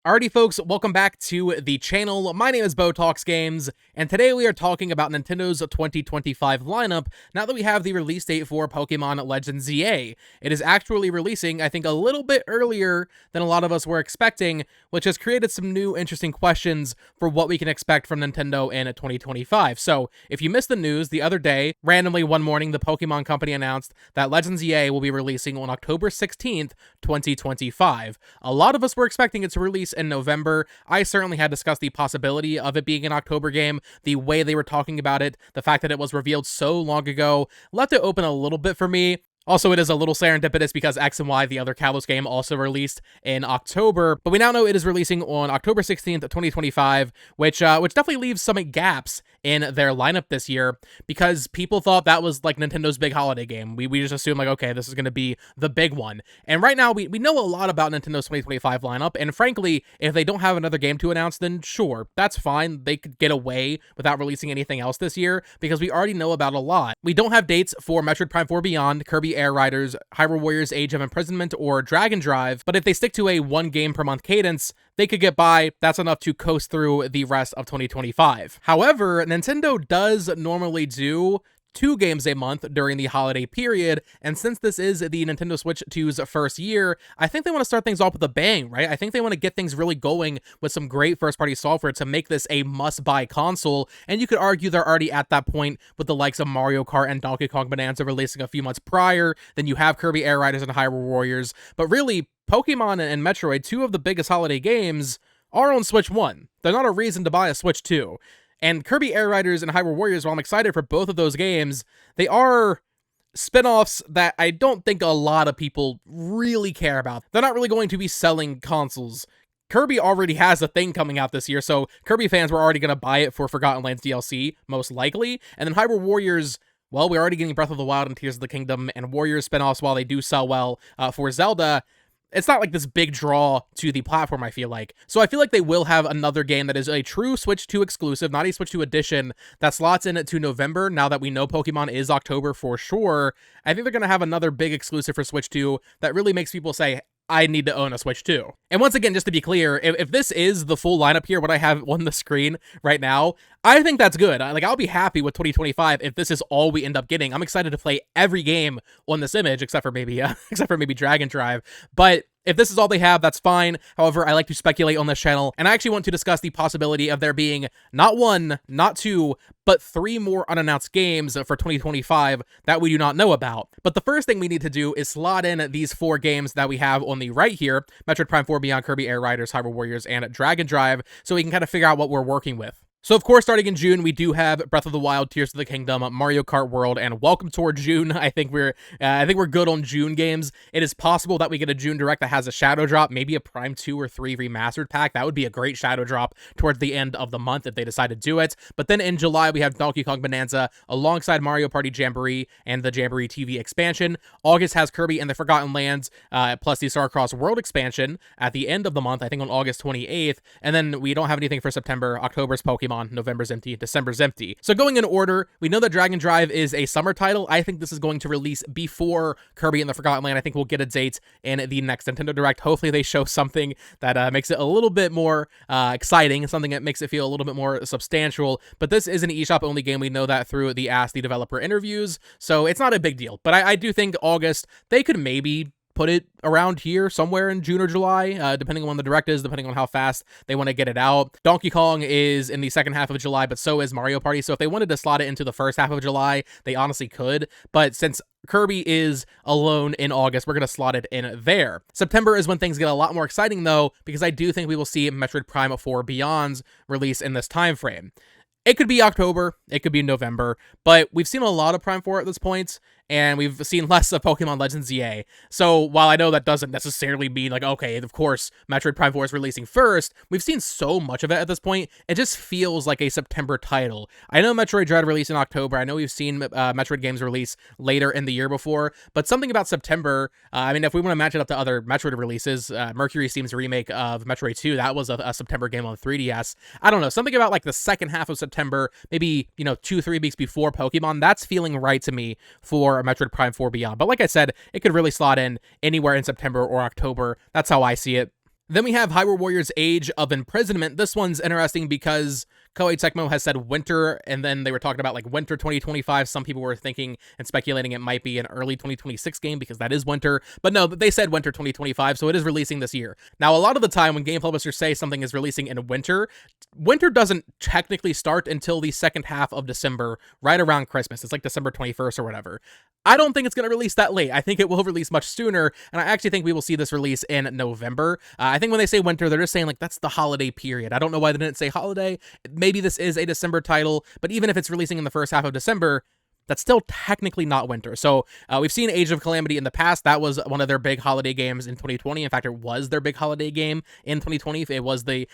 Alrighty folks, welcome back to the channel. My name is Talks Games, and today we are talking about Nintendo's 2025 lineup now that we have the release date for Pokemon Legends ZA. It is actually releasing, I think, a little bit earlier than a lot of us were expecting, which has created some new interesting questions for what we can expect from Nintendo in 2025. So, if you missed the news, the other day, randomly one morning, the Pokemon Company announced that Legends ZA will be releasing on October 16th, 2025. A lot of us were expecting it to release in November. I certainly had discussed the possibility of it being an October game. The way they were talking about it, the fact that it was revealed so long ago, left it open a little bit for me. Also, it is a little serendipitous because X and Y, the other Kalos game, also released in October, but we now know it is releasing on October 16th, 2025, which definitely leaves some gaps in their lineup this year, because people thought that was like Nintendo's big holiday game. We just assumed like, okay, this is going to be the big one. And right now, we know a lot about Nintendo's 2025 lineup, and frankly, if they don't have another game to announce, then sure, that's fine. They could get away without releasing anything else this year, because we already know about a lot. We don't have dates for Metroid Prime 4 Beyond, Kirby Air Riders, Hyrule Warriors Age of Imprisonment, or Dragon Drive, but if they stick to a one game per month cadence, they could get by. That's enough to coast through the rest of 2025. However, Nintendo does normally do 2 games a month during the holiday period, and since this is the Nintendo Switch 2's first year, I think they want to start things off with a bang, right? I think they want to get things really going with some great first-party software to make this a must-buy console, and you could argue they're already at that point with the likes of Mario Kart and Donkey Kong Bonanza releasing a few months prior. Then you have Kirby Air Riders and Hyrule Warriors, but really, Pokemon and Metroid, 2 of the biggest holiday games, are on Switch 1. They're not a reason to buy a Switch 2. And Kirby Air Riders and Hyrule Warriors, while I'm excited for both of those games, they are spin-offs that I don't think a lot of people really care about. They're not really going to be selling consoles. Kirby already has a thing coming out this year, so Kirby fans were already going to buy it for Forgotten Lands DLC, most likely. And then Hyrule Warriors, well, we're already getting Breath of the Wild and Tears of the Kingdom and Warriors spin-offs while they do sell well for Zelda. It's not like this big draw to the platform, I feel like. So I feel like they will have another game that is a true Switch 2 exclusive, not a Switch 2 edition, that slots in it to November, now that we know Pokemon is October for sure. I think they're going to have another big exclusive for Switch 2 that really makes people say, I need to own a Switch 2. And once again, just to be clear, if this is the full lineup here, what I have on the screen right now, I think that's good. I'll be happy with 2025 if this is all we end up getting. I'm excited to play every game on this image, except for maybe Dragon Drive. But if this is all they have, that's fine. However, I like to speculate on this channel, and I actually want to discuss the possibility of there being not 1, not 2, but 3 more unannounced games for 2025 that we do not know about. But the first thing we need to do is slot in these 4 games that we have on the right here, Metroid Prime 4 Beyond, Kirby Air Riders, Hyrule Warriors, and Dragon Drive, so we can kind of figure out what we're working with. So, of course, starting in June, we do have Breath of the Wild, Tears of the Kingdom, Mario Kart World, and Welcome Toward June. I think we're good on June games. It is possible that we get a June Direct that has a Shadow Drop, maybe a Prime 2 or 3 remastered pack. That would be a great Shadow Drop towards the end of the month if they decide to do it. But then in July, we have Donkey Kong Bonanza alongside Mario Party Jamboree and the Jamboree TV expansion. August has Kirby and the Forgotten Lands, plus the Starcross World expansion at the end of the month, I think on August 28th. And then we don't have anything for September. October's Pokemon. November's empty, December's empty. So going in order, we know that Dragon Drive is a summer title. I think this is going to release before Kirby and the Forgotten Land. I think we'll get a date in the next Nintendo Direct. Hopefully they show something that makes it a little bit more exciting, something that makes it feel a little bit more substantial. But this is an eShop only game. We know that through the Ask the Developer interviews, so it's not a big deal. But I do think August, they could maybe put it around here somewhere in June or July, depending on when the Direct is, depending on how fast they want to get it out. Donkey Kong is in the second half of July, but so is Mario Party. So if they wanted to slot it into the first half of July, they honestly could. But since Kirby is alone in August, we're going to slot it in there. September is when things get a lot more exciting, though, because I do think we will see Metroid Prime 4 Beyond's release in this time frame. It could be October, it could be November, but we've seen a lot of Prime 4 at this point, and we've seen less of Pokemon Legends ZA. So while I know that doesn't necessarily mean like, okay, of course, Metroid Prime 4 is releasing first, we've seen so much of it at this point, it just feels like a September title. I know Metroid Dread released in October, I know we've seen Metroid games release later in the year before, but something about September, if we want to match it up to other Metroid releases, Mercury Steam's remake of Metroid 2, that was a September game on 3DS. I don't know, something about like the second half of September, maybe, 2-3 weeks before Pokemon, that's feeling right to me for Metroid Prime 4 Beyond. But like I said, it could really slot in anywhere in September or October. That's how I see it. Then we have Hyrule Warriors Age of Imprisonment. This one's interesting because Koei Tecmo has said winter, and then they were talking about like winter 2025. Some people were thinking and speculating it might be an early 2026 game because that is winter. But no, they said winter 2025, so it is releasing this year. Now, a lot of the time when game publishers say something is releasing in winter, winter doesn't technically start until the second half of December, right around Christmas. It's like December 21st or whatever. I don't think it's going to release that late. I think it will release much sooner, and I actually think we will see this release in November. I think when they say winter, they're just saying like that's the holiday period. I don't know why they didn't say holiday. Maybe this is a December title, but even if it's releasing in the first half of December, that's still technically not winter. So we've seen Age of Calamity in the past. That was one of their big holiday games in 2020. In fact, it was their big holiday game in 2020. It was the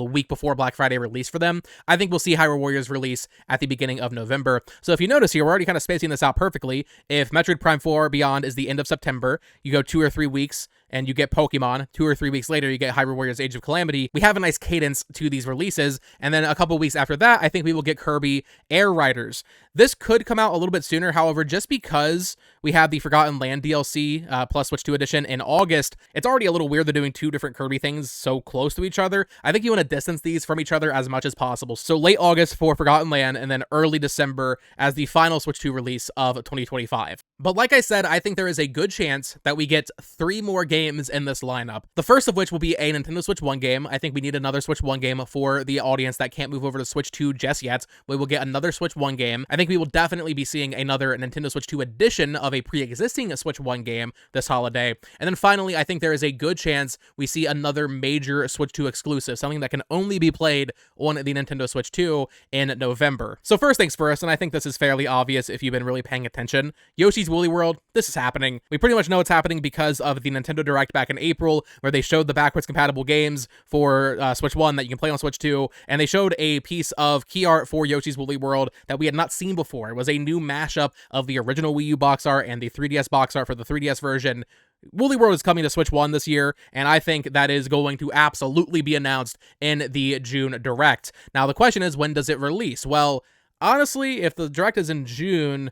week before Black Friday release for them. I think we'll see Hyrule Warriors release at the beginning of November. So if you notice here, we're already kind of spacing this out perfectly. If Metroid Prime 4 Beyond is the end of September, you go 2 or 3 weeks and you get Pokemon. 2 or 3 weeks later, you get Hyrule Warriors Age of Calamity. We have a nice cadence to these releases. And then a couple weeks after that, I think we will get Kirby Air Riders. This could come out a little bit sooner, however, just because we have the Forgotten Land DLC plus Switch 2 edition in August, it's already a little weird they're doing 2 different Kirby things so close to each other. I think you want to distance these from each other as much as possible. So late August for Forgotten Land, and then early December as the final Switch 2 release of 2025. But like I said, I think there is a good chance that we get 3 more games in this lineup. The first of which will be a Nintendo Switch 1 game. I think we need another Switch 1 game for the audience that can't move over to Switch 2 just yet. We will get another Switch 1 game. I think we will definitely be seeing another Nintendo Switch 2 edition of a pre-existing Switch 1 game this holiday. And then finally, I think there is a good chance we see another major Switch 2 exclusive, something that can only be played on the Nintendo Switch 2 in November. So first things first, and I think this is fairly obvious if you've been really paying attention, Yoshi's Woolly World, this is happening. We pretty much know it's happening because of the Nintendo Direct back in April, where they showed the backwards compatible games for Switch 1 that you can play on Switch 2, and they showed a piece of key art for Yoshi's Woolly World that we had not seen before. It was a new mashup of the original Wii U box art and the 3DS box art for the 3DS version. Woolly World is coming to Switch 1 this year, and I think that is going to absolutely be announced in the June Direct. Now, the question is, when does it release? Well, honestly, if the Direct is in June,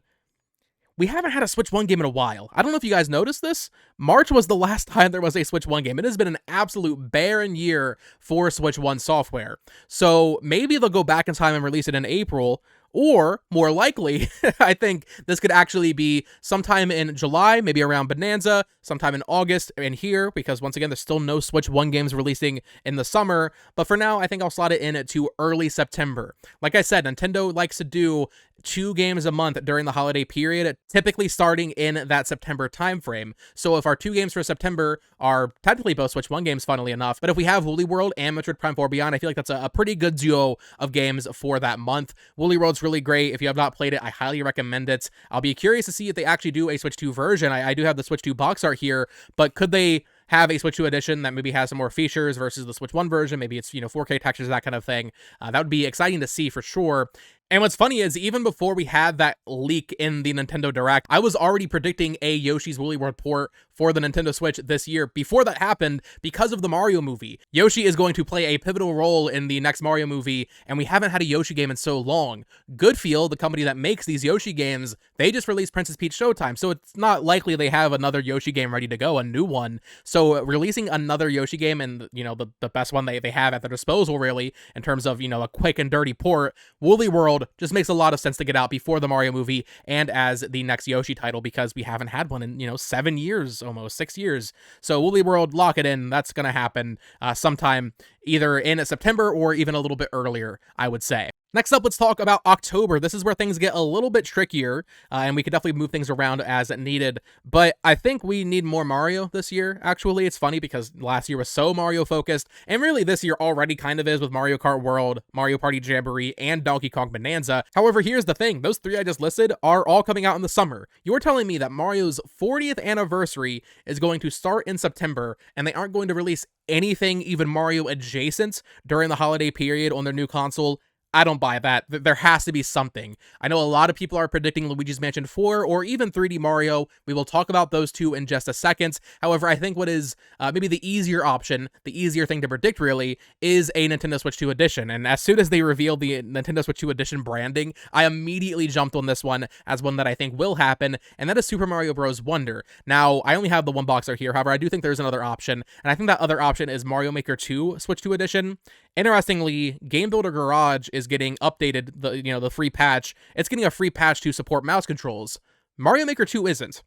we haven't had a Switch 1 game in a while. I don't know if you guys noticed this. March was the last time there was a Switch 1 game. It has been an absolute barren year for Switch 1 software. So maybe they'll go back in time and release it in April, or more likely, I think this could actually be sometime in July, maybe around Bonanza, sometime in August in here, because once again, there's still no Switch 1 games releasing in the summer. But for now, I think I'll slot it in to early September. Like I said, Nintendo likes to do 2 games a month during the holiday period, typically starting in that September timeframe. So if our 2 games for September are technically both Switch 1 games, funnily enough, but if we have Woolly World and Metroid Prime 4 Beyond, I feel like that's a pretty good duo of games for that month. Woolly World's really great. If you have not played it, I highly recommend it. I'll be curious to see if they actually do a Switch 2 version. I do have the Switch 2 box art here, but could they have a Switch 2 edition that maybe has some more features versus the Switch 1 version? Maybe it's, 4K textures, that kind of thing. That would be exciting to see for sure. And what's funny is, even before we had that leak in the Nintendo Direct, I was already predicting a Yoshi's Woolly World port for the Nintendo Switch this year before that happened because of the Mario movie. Yoshi is going to play a pivotal role in the next Mario movie, and we haven't had a Yoshi game in so long. Goodfield, the company that makes these Yoshi games, they just released Princess Peach Showtime, so it's not likely they have another Yoshi game ready to go, a new one. So releasing another Yoshi game, and the best one they have at their disposal, really, in terms of a quick and dirty port, Woolly World just makes a lot of sense to get out before the Mario movie and as the next Yoshi title, because we haven't had one in 7 years, almost 6 years. So Woolly World, lock it in. That's gonna happen sometime either in September or even a little bit earlier, I would say. Next up, let's talk about October. This is where things get a little bit trickier, and we could definitely move things around as needed. But I think we need more Mario this year, actually. It's funny because last year was so Mario-focused, and really this year already kind of is with Mario Kart World, Mario Party Jamboree, and Donkey Kong Bonanza. However, here's the thing. Those 3 I just listed are all coming out in the summer. You're telling me that Mario's 40th anniversary is going to start in September, and they aren't going to release anything even Mario adjacent during the holiday period on their new console? I don't buy that. There has to be something. I know a lot of people are predicting Luigi's Mansion 4 or even 3D Mario. We will talk about those two in just a second. However, I think what is maybe the easier option, the easier thing to predict really, is a Nintendo Switch 2 edition. And as soon as they revealed the Nintendo Switch 2 edition branding, I immediately jumped on this one as one that I think will happen, and that is Super Mario Bros. Wonder. Now, I only have the one boxer here. However, I do think there's another option, and I think that other option is Mario Maker 2 Switch 2 edition. Interestingly, Game Builder Garage is getting updated, the free patch. It's getting a free patch to support mouse controls. Mario Maker 2 isn't.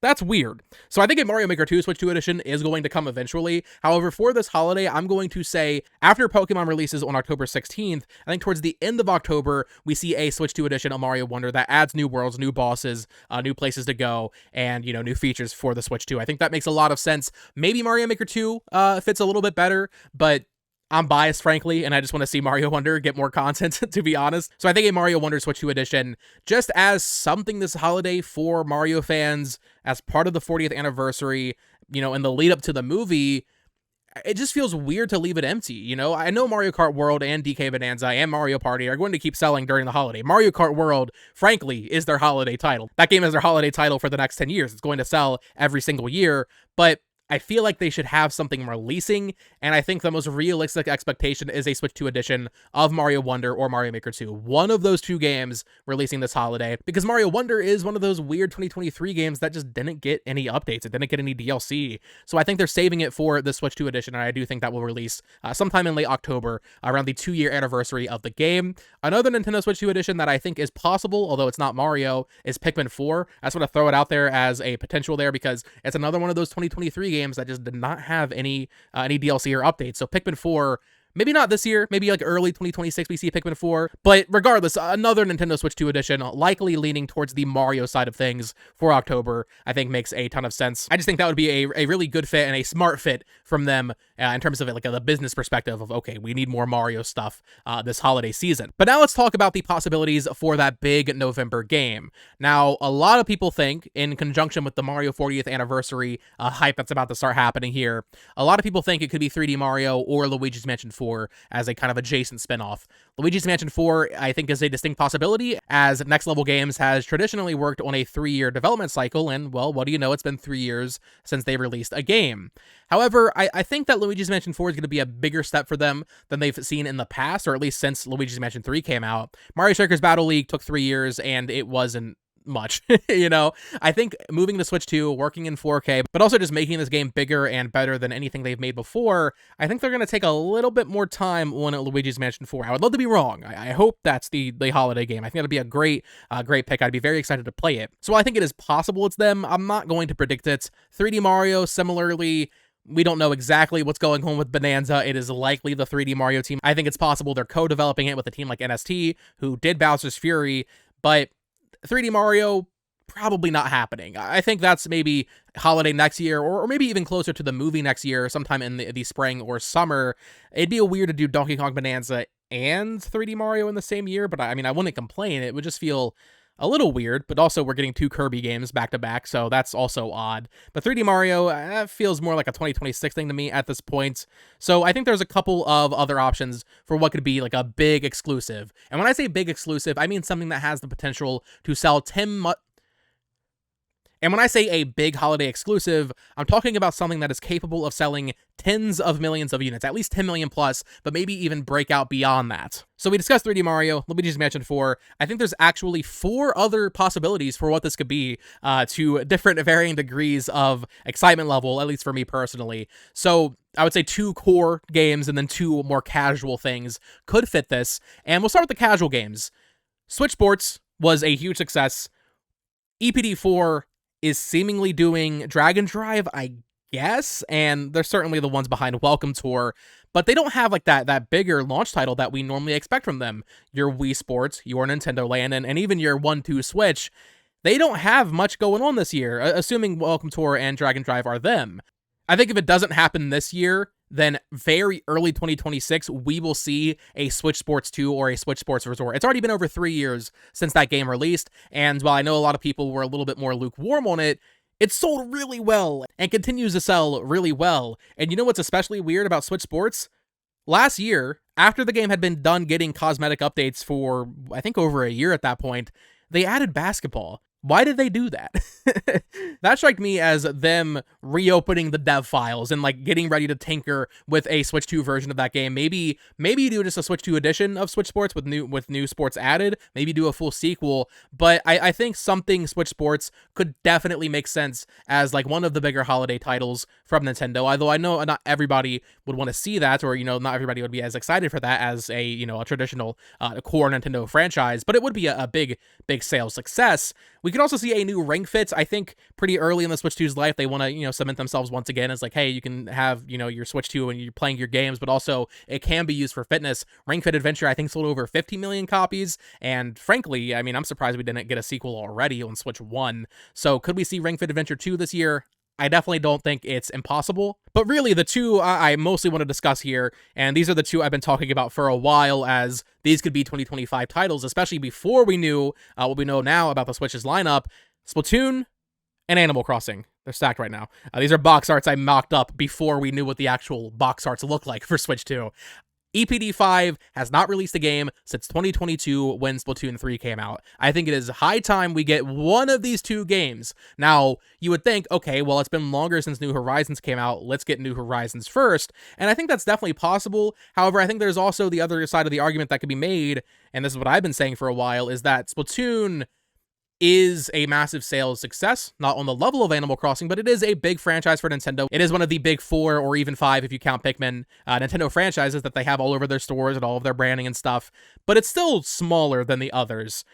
That's weird. So I think a Mario Maker 2 Switch 2 edition is going to come eventually. However, for this holiday, I'm going to say after Pokemon releases on October 16th, I think towards the end of October, we see a Switch 2 edition of Mario Wonder that adds new worlds, new bosses, new places to go, and, new features for the Switch 2. I think that makes a lot of sense. Maybe Mario Maker 2 fits a little bit better, but I'm biased, frankly, and I just want to see Mario Wonder get more content, to be honest. So I think a Mario Wonder Switch 2 edition, just as something this holiday for Mario fans, as part of the 40th anniversary, in the lead up to the movie, it just feels weird to leave it empty, I know Mario Kart World and DK Bonanza and Mario Party are going to keep selling during the holiday. Mario Kart World, frankly, is their holiday title. That game is their holiday title for the next 10 years. It's going to sell every single year, but I feel like they should have something releasing, and I think the most realistic expectation is a Switch 2 edition of Mario Wonder or Mario Maker 2. One of those two games releasing this holiday, because Mario Wonder is one of those weird 2023 games that just didn't get any updates. It didn't get any DLC. So I think they're saving it for the Switch 2 edition, and I do think that will release sometime in late October, around the 2-year anniversary of the game. Another Nintendo Switch 2 edition that I think is possible, although it's not Mario, is Pikmin 4. I just want to throw it out there as a potential there, because it's another one of those 2023 games that just did not have any DLC or updates. So Pikmin 4, maybe not this year, maybe like early 2026 we see Pikmin 4, but regardless, another Nintendo Switch 2 edition, likely leaning towards the Mario side of things for October, I think makes a ton of sense. I just think that would be a really good fit and a smart fit from them in terms of the business perspective of, okay, we need more Mario stuff this holiday season. But now let's talk about the possibilities for that big November game. Now, a lot of people think, in conjunction with the Mario 40th anniversary hype that's about to start happening here, a lot of people think it could be 3D Mario or Luigi's Mansion 4 as a kind of adjacent spinoff. Luigi's Mansion 4, I think, is a distinct possibility, as Next Level Games has traditionally worked on a 3-year development cycle, and, well, what do you know, it's been 3 years since they released a game. However, I think that Luigi's Mansion 4 is going to be a bigger step for them than they've seen in the past, or at least since Luigi's Mansion 3 came out. Mario Strikers Battle League took 3 years, and it wasn't much. I think moving to Switch 2, working in 4K, but also just making this game bigger and better than anything they've made before, I think they're going to take a little bit more time on Luigi's Mansion 4. I would love to be wrong. I hope that's the holiday game. I think that'd be a great pick. I'd be very excited to play it. So I think it is possible it's them. I'm not going to predict it. 3D Mario, similarly, we don't know exactly what's going on with Bonanza. It is likely the 3D Mario team. I think it's possible they're co-developing it with a team like NST, who did Bowser's Fury, but 3D Mario, probably not happening. I think that's maybe holiday next year, or maybe even closer to the movie next year, sometime in the spring or summer. It'd be weird to do Donkey Kong Bonanza and 3D Mario in the same year, but I wouldn't complain. It would just feel a little weird, but also we're getting 2 Kirby games back to back, so that's also odd. But 3D Mario, that feels more like a 2026 thing to me at this point. So I think there's a couple of other options for what could be like a big exclusive. And when I say big exclusive, I mean something that has the potential to sell And when I say a big holiday exclusive, I'm talking about something that is capable of selling tens of millions of units, at least 10 million plus, but maybe even break out beyond that. So we discussed 3D Mario, Luigi's Mansion 4. I think there's actually 4 other possibilities for what this could be, to different varying degrees of excitement level, at least for me personally. So I would say 2 core games and then 2 more casual things could fit this. And we'll start with the casual games. Switch Sports was a huge success. EPD4 is seemingly doing Dragon Drive, I guess, and they're certainly the ones behind Welcome Tour, but they don't have like that bigger launch title that we normally expect from them. Your Wii Sports, your Nintendo Land, and even your 1-2 Switch, they don't have much going on this year, assuming Welcome Tour and Dragon Drive are them. I think if it doesn't happen this year, then very early 2026, we will see a Switch Sports 2 or a Switch Sports Resort. It's already been over 3 years since that game released, and while I know a lot of people were a little bit more lukewarm on it, it sold really well and continues to sell really well. And you know what's especially weird about Switch Sports? last year, after the game had been done getting cosmetic updates for, I think, over a year at that point, they added basketball. Why did they do that? That struck me as them reopening the dev files and like getting ready to tinker with a Switch 2 version of that game. Maybe you do just a Switch 2 edition of Switch Sports with new sports added. Maybe do a full sequel. But I think something Switch Sports could definitely make sense as like one of the bigger holiday titles from Nintendo. Although I know not everybody would want to see that, or not everybody would be as excited for that as a a traditional core Nintendo franchise. But it would be a big sales success. We could also see a new Ring Fit. I think pretty early in the Switch 2's life, they want to, cement themselves once again as like, hey, you can have, your Switch 2 when you're playing your games, but also it can be used for fitness. Ring Fit Adventure, I think, sold over 50 million copies. And frankly, I mean, I'm surprised we didn't get a sequel already on Switch 1. So could we see Ring Fit Adventure 2 this year? I definitely don't think it's impossible. But really, the two I mostly want to discuss here, and these are the two I've been talking about for a while, as these could be 2025 titles, especially before we knew what we know now about the Switch's lineup: Splatoon and Animal Crossing. They're stacked right now. These are box arts I mocked up before we knew what the actual box arts look like for Switch 2. EPD5 has not released a game since 2022 when Splatoon 3 came out. I think it is high time we get one of these two games. Now, you would think, okay, well, it's been longer since New Horizons came out. Let's get New Horizons first. And I think that's definitely possible. However, I think there's also the other side of the argument that could be made, and this is what I've been saying for a while, is that Splatoon is a massive sales success, not on the level of Animal Crossing, but it is a big franchise for Nintendo. It is one of the big 4 or even 5, if you count Pikmin, Nintendo franchises that they have all over their stores and all of their branding and stuff, but it's still smaller than the others.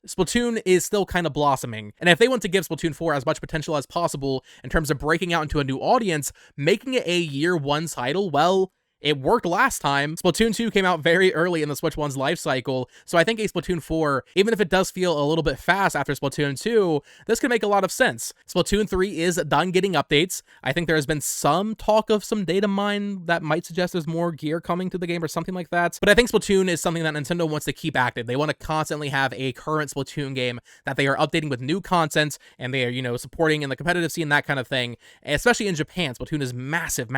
Splatoon is still kind of blossoming, and if they want to give Splatoon 4 as much potential as possible in terms of breaking out into a new audience, making it a year 1 title, well, it worked last time. Splatoon 2 came out very early in the Switch 1's life cycle, so I think a Splatoon 4, even if it does feel a little bit fast after Splatoon 2, this could make a lot of sense. Splatoon 3 is done getting updates. I think there has been some talk of some data mine that might suggest there's more gear coming to the game or something like that, but I think Splatoon is something that Nintendo wants to keep active. They want to constantly have a current Splatoon game that they are updating with new content, and they are, supporting in the competitive scene, that kind of thing. Especially in Japan, Splatoon is massive.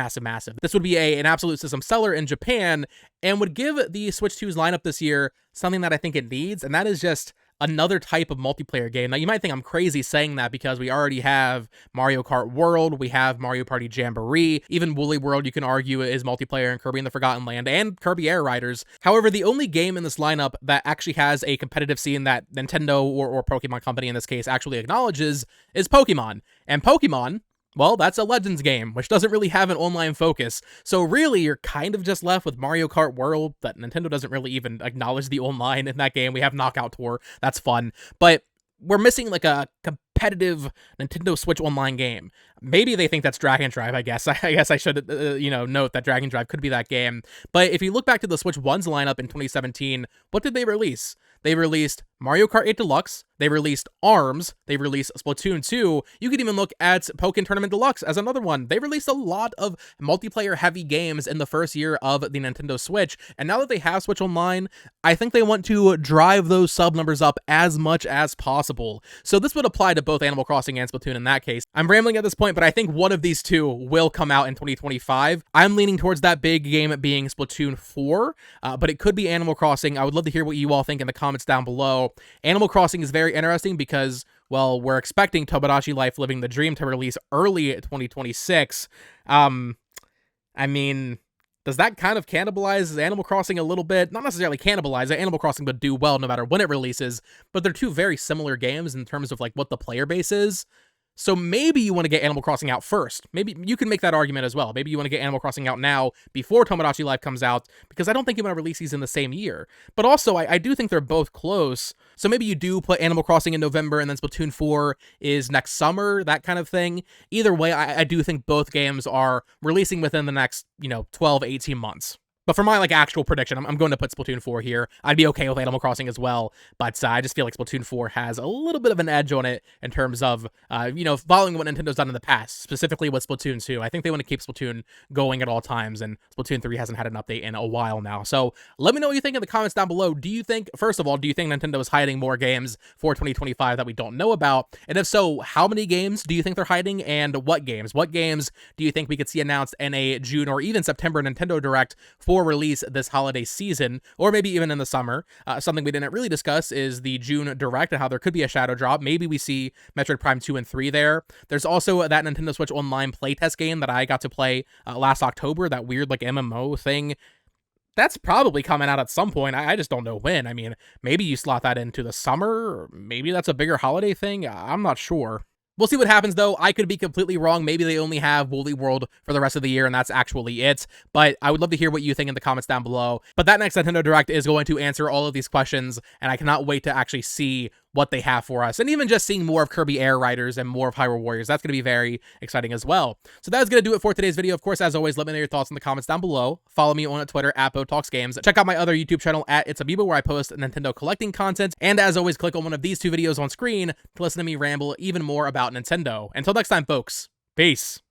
This would be an absolute system seller in Japan, and would give the Switch 2's lineup this year something that I think it needs, and that is just another type of multiplayer game. Now, you might think I'm crazy saying that because we already have Mario Kart World, we have Mario Party Jamboree, even Woolly World, you can argue, is multiplayer in Kirby and the Forgotten Land, and Kirby Air Riders. However, the only game in this lineup that actually has a competitive scene that Nintendo or Pokemon Company in this case actually acknowledges is Pokemon. And Pokemon, well, that's a Legends game, which doesn't really have an online focus. So really, you're kind of just left with Mario Kart World, that Nintendo doesn't really even acknowledge the online in that game. We have Knockout Tour, that's fun. But we're missing like a competitive Nintendo Switch online game. Maybe they think that's Dragon Drive, I guess. I guess I should, note that Dragon Drive could be that game. But if you look back to the Switch 1's lineup in 2017, what did they release? They released Mario Kart 8 Deluxe, they released ARMS, they released Splatoon 2, you could even look at Pokken Tournament Deluxe as another one. They released a lot of multiplayer-heavy games in the first year of the Nintendo Switch, and now that they have Switch Online, I think they want to drive those sub numbers up as much as possible. So this would apply to both Animal Crossing and Splatoon in that case. I'm rambling at this point, but I think one of these two will come out in 2025. I'm leaning towards that big game being Splatoon 4, but it could be Animal Crossing. I would love to hear what you all think in the comments down below. Animal Crossing is very interesting because, well, we're expecting Tomodachi Life Living the Dream to release early 2026. I mean, does that kind of cannibalize Animal Crossing a little bit? Not necessarily cannibalize it. Animal Crossing would do well no matter when it releases, but they're two very similar games in terms of like what the player base is. So maybe you want to get Animal Crossing out first. Maybe you can make that argument as well. Maybe you want to get Animal Crossing out now before Tomodachi Life comes out, because I don't think you want to release these in the same year. But also, I do think they're both close. So maybe you do put Animal Crossing in November and then Splatoon 4 is next summer, that kind of thing. Either way, I do think both games are releasing within the next, 12, 18 months. But for my actual prediction, I'm going to put Splatoon 4 here. I'd be okay with Animal Crossing as well, but I just feel like Splatoon 4 has a little bit of an edge on it in terms of, following what Nintendo's done in the past, specifically with Splatoon 2. I think they want to keep Splatoon going at all times, and Splatoon 3 hasn't had an update in a while now. So let me know what you think in the comments down below. First of all, do you think Nintendo is hiding more games for 2025 that we don't know about? And if so, how many games do you think they're hiding, and what games? What games do you think we could see announced in a June or even September Nintendo Direct for for release this holiday season, or maybe even in the summer. Something we didn't really discuss is the June Direct and how there could be a shadow drop. Maybe we see Metroid Prime 2 and 3 there. There's also that Nintendo Switch Online playtest game that I got to play last October, that weird like MMO thing. That's probably coming out at some point. I just don't know when. I mean, maybe you slot that into the summer, or maybe that's a bigger holiday thing. I'm not sure. We'll see what happens, though. I could be completely wrong. Maybe they only have Woolly World for the rest of the year, and that's actually it. But I would love to hear what you think in the comments down below. But that next Nintendo Direct is going to answer all of these questions, and I cannot wait to actually see what they have for us. And even just seeing more of Kirby Air Riders and more of Hyrule Warriors, that's going to be very exciting as well. So that is going to do it for today's video. Of course, as always, let me know your thoughts in the comments down below. Follow me on Twitter at BoTalksGames. Check out my other YouTube channel at It's Amiibo, where I post Nintendo collecting content. And as always, click on one of these two videos on screen to listen to me ramble even more about Nintendo. Until next time, folks, peace.